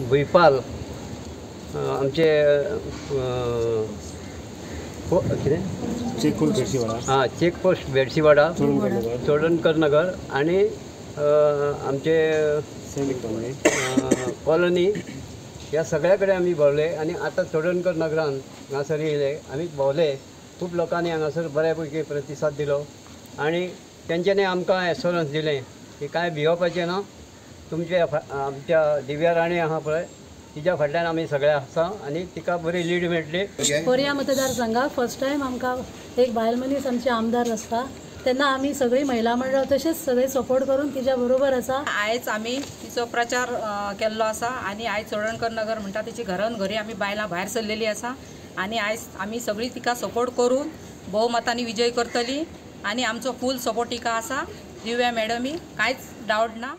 भुईपाल आमचे checkpost बेडशीवाडा, checkpost बेडशीवाडा, Chodankar नगर आणि आमचे सैनिक कॉलनी या सगळ्याकडे आम्ही भोवले आणि आता चोडणकर नगरान हांगासर येयले आम्ही भोवले. खूब लोकांनी हांगासर बऱ्यापैकी प्रतिसाद दिलो आणि तेंच्यांनी आमकां एश्योरन्स दिलें की काय भिवपाचें ना. तुमचे आमच्या दिव्या राणी आहा पळय तिच्या फाटल्यान आमी सगळे आसा आणि तिका बरी लीड मेळटली. पर्या मतदारसंघाक फर्स्ट टायम आमकां एक बायल मनीस आमचे आमदार आसता तेन्ना आमी सगळी महिला मंडळ तशेंच सगळे सपोर्ट करून तिच्या बरोबर आसा. आयज आमी तिचो प्रचार केल्लो आसा आणि आयज चोडणकर नगर म्हणटा तिची घरान घरी आमी बायलां भायर सरलेली आसा आणि आयज आमी सगळी तिका सपोर्ट करून भोवमतांनी विजय करतली आणि आमचो फूल सपोर्ट तिका आसा. दिव्या मॅडमी कांयच डावट ना.